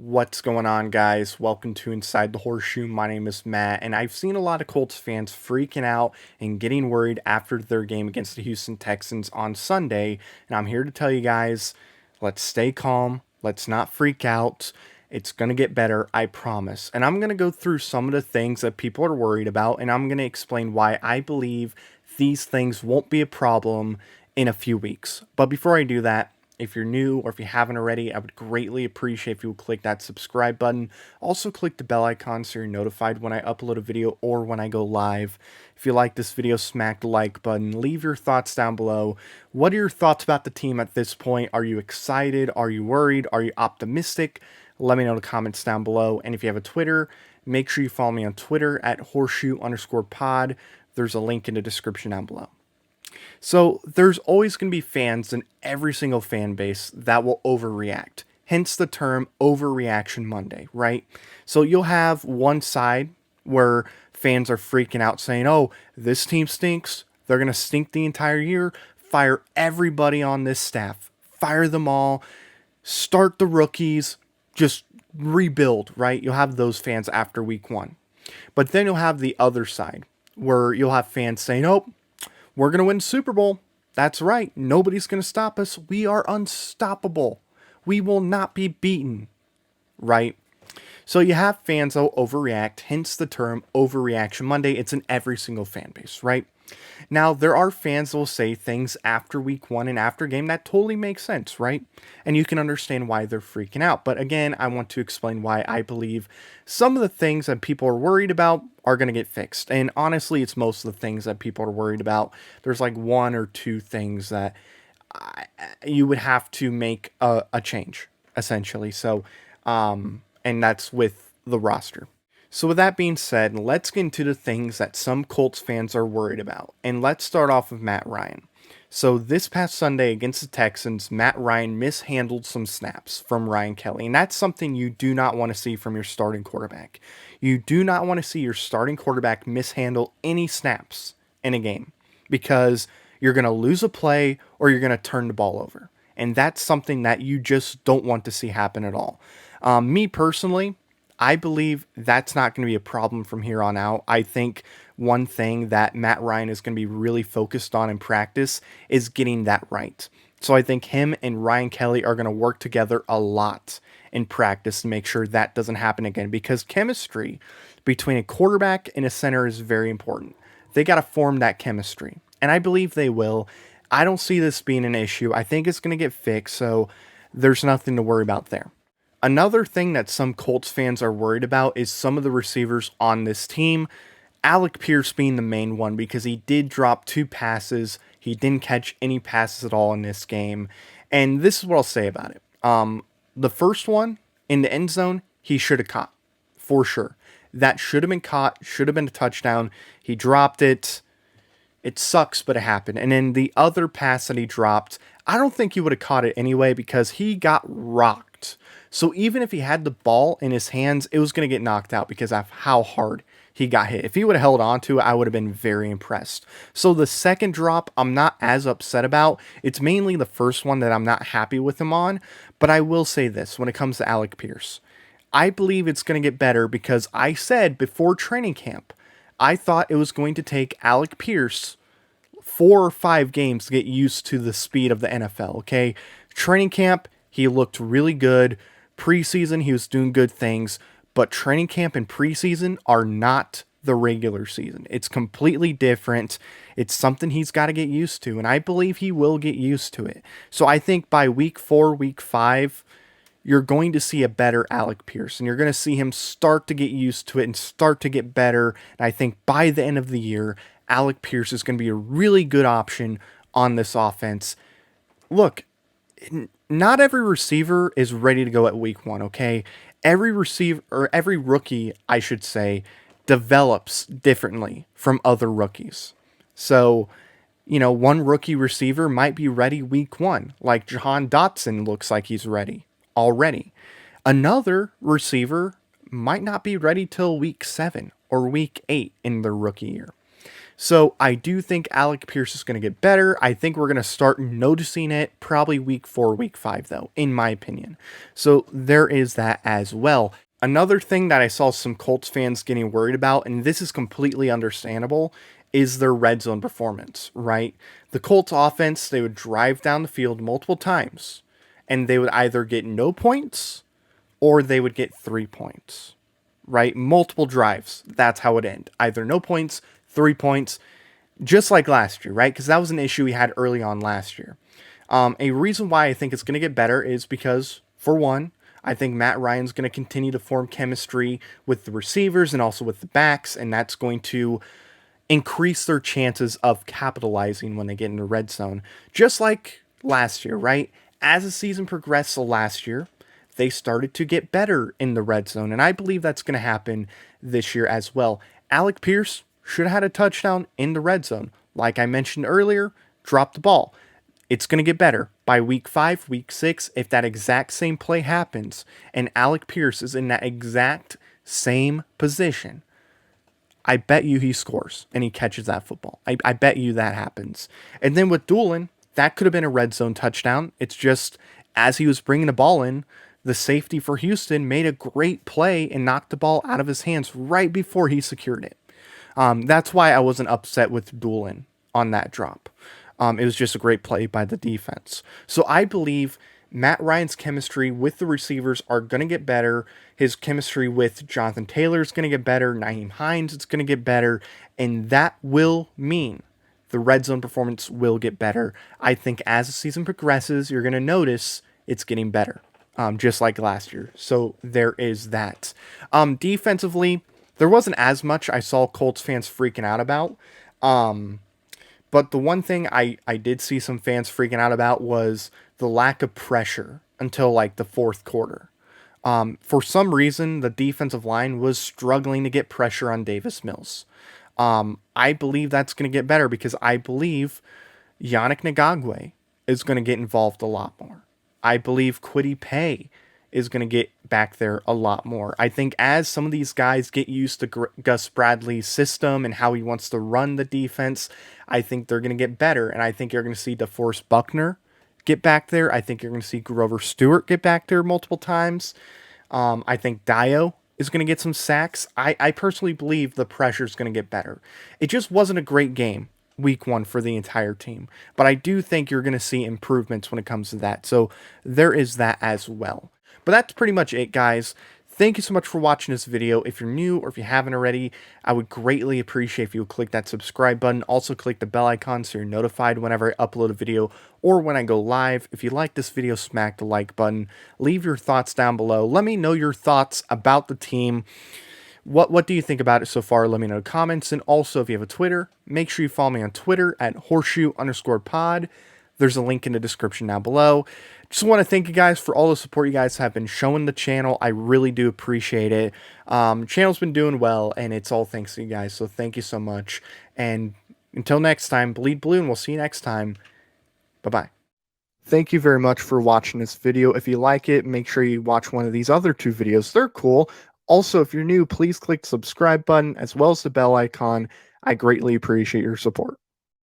What's going on, guys? Welcome to Inside the Horseshoe. My name is Matt, and I've seen a lot of Colts fans freaking out and getting worried after their game against the Houston Texans on Sunday. And I'm here to tell you guys, let's stay calm. Let's not freak out. It's going to get better, I promise. And I'm going to go through some of the things that people are worried about, and I'm going to explain why I believe these things won't be a problem in a few weeks. But before I do that, if you're new or if you haven't already, I would greatly appreciate if you would click that subscribe button. Also click the bell icon so you're notified when I upload a video or when I go live. If you like this video, smack the like button. Leave your thoughts down below. What are your thoughts about the team at this point? Are you excited? Are you worried? Are you optimistic? Let me know in the comments down below. And if you have a Twitter, make sure you follow me on Twitter at horseshoe_pod. There's a link in the description down below. So there's always going to be fans in every single fan base that will overreact. Hence the term Overreaction Monday, right? So you'll have one side where fans are freaking out saying, oh, this team stinks. They're going to stink the entire year. Fire everybody on this staff. Fire them all. Start the rookies. Just rebuild, right? You'll have those fans after week one. But then you'll have the other side where you'll have fans saying, oh, we're going to win Super Bowl. That's right. Nobody's going to stop us. We are unstoppable. We will not be beaten. Right? So you have fans that will overreact, hence the term Overreaction Monday. It's in every single fan base, right? Now, there are fans that will say things after week one and after game that totally makes sense, right? And you can understand why they're freaking out. But again, I want to explain why I believe some of the things that people are worried about are going to get fixed. And honestly, it's most of the things that people are worried about. There's like one or two things that you would have to make a change, essentially. So, and that's with the roster. So with that being said, let's get into the things that some Colts fans are worried about. And let's start off with Matt Ryan. So this past Sunday against the Texans, Matt Ryan mishandled some snaps from Ryan Kelly. And that's something you do not want to see from your starting quarterback. You do not want to see your starting quarterback mishandle any snaps in a game because you're going to lose a play or you're going to turn the ball over. And that's something that you just don't want to see happen at all. Me personally, I believe that's not going to be a problem from here on out. I think one thing that Matt Ryan is going to be really focused on in practice is getting that right. So I think him and Ryan Kelly are going to work together a lot in practice to make sure that doesn't happen again, because chemistry between a quarterback and a center is very important. They got to form that chemistry, and I believe they will. I don't see this being an issue. I think it's going to get fixed, so there's nothing to worry about there. Another thing that some Colts fans are worried about is some of the receivers on this team. Alec Pierce being the main one, because he did drop 2 passes. He didn't catch any passes at all in this game. And this is what I'll say about it. The first one in the end zone, he should have caught, for sure. That should have been caught, should have been a touchdown. He dropped it. It sucks, but it happened. And then the other pass that he dropped, I don't think he would have caught it anyway because he got rocked. So even if he had the ball in his hands, it was going to get knocked out because of how hard he got hit. If he would have held on to it, I would have been very impressed. So the second drop, I'm not as upset about. It's mainly the first one that I'm not happy with him on. But I will say this when it comes to Alec Pierce. I believe it's going to get better because I said before training camp, I thought it was going to take Alec Pierce 4 or 5 games to get used to the speed of the NFL, okay? Training camp, he looked really good. Preseason, he was doing good things, but training camp and preseason are not the regular season. It's completely different. It's something he's got to get used to, and I believe he will get used to it. So I think by week 4, week 5, you're going to see a better Alec Pierce, and you're going to see him start to get used to it and start to get better. And I think by the end of the year, Alec Pierce is going to be a really good option on this offense. Look, not every receiver is ready to go at week 1, okay? Every receiver, or every rookie, I should say, develops differently from other rookies. So, one rookie receiver might be ready week 1, like Jahan Dotson looks like he's ready already. Another receiver might not be ready till week 7 or week 8 in their rookie year. So I do think Alec Pierce is going to get better. I think we're going to start noticing it probably week 4, week 5, though, in my opinion. So there is that as well. Another thing that I saw some Colts fans getting worried about, and this is completely understandable, is their red zone performance, right? The Colts offense, they would drive down the field multiple times, and they would either get no points or they would get 3 points, right? Multiple drives. That's how it ended. Either no points, 3 points, just like last year, right? Because that was an issue we had early on last year. A reason why I think it's going to get better is because, for one, I think Matt Ryan's going to continue to form chemistry with the receivers and also with the backs, and that's going to increase their chances of capitalizing when they get into red zone. Just like last year, right? As the season progressed last year, they started to get better in the red zone, and I believe that's going to happen this year as well. Alec Pierce should have had a touchdown in the red zone. Like I mentioned earlier, dropped the ball. It's going to get better by week 5, week 6. If that exact same play happens and Alec Pierce is in that exact same position, I bet you he scores and he catches that football. I bet you that happens. And then with Doolin, that could have been a red zone touchdown. It's just as he was bringing the ball in, the safety for Houston made a great play and knocked the ball out of his hands right before he secured it. That's why I wasn't upset with Doolin on that drop. It was just a great play by the defense. So I believe Matt Ryan's chemistry with the receivers are going to get better. His chemistry with Jonathan Taylor is going to get better. Nyheim Hines is going to get better. And that will mean the red zone performance will get better. I think as the season progresses, you're going to notice it's getting better, just like last year. So there is that. Defensively, there wasn't as much I saw Colts fans freaking out about. But the one thing I did see some fans freaking out about was the lack of pressure until like the fourth quarter. For some reason, the defensive line was struggling to get pressure on Davis Mills. I believe that's going to get better because I believe Yannick Ngakoue is going to get involved a lot more. I believe Kwity Paye is going to get back there a lot more. I think as some of these guys get used to Gus Bradley's system and how he wants to run the defense, I think they're going to get better. And I think you're going to see DeForest Buckner get back there. I think you're going to see Grover Stewart get back there multiple times. I think Dio is going to get some sacks. I personally believe the pressure is going to get better. It just wasn't a great game week 1 for the entire team, but I do think you're going to see improvements when it comes to that. So there is that as well. But that's pretty much it, guys. Thank you so much for watching this video. If you're new or if you haven't already, I would greatly appreciate if you would click that subscribe button. Also click the bell icon so you're notified whenever I upload a video or when I go live. If you like this video, smack the like button. Leave your thoughts down below. Let me know your thoughts about the team. What do you think about it so far? Let me know in the comments. And also, if you have a Twitter, make sure you follow me on Twitter at horseshoe_pod. There's a link in the description down below. Just want to thank you guys for all the support you guys have been showing the channel. I really do appreciate it. Channel's been doing well, and it's all thanks to you guys. So thank you so much. And until next time, bleed blue, and we'll see you next time. Bye-bye. Thank you very much for watching this video. If you like it, make sure you watch one of these other 2 videos. They're cool. Also, if you're new, please click the subscribe button as well as the bell icon. I greatly appreciate your support.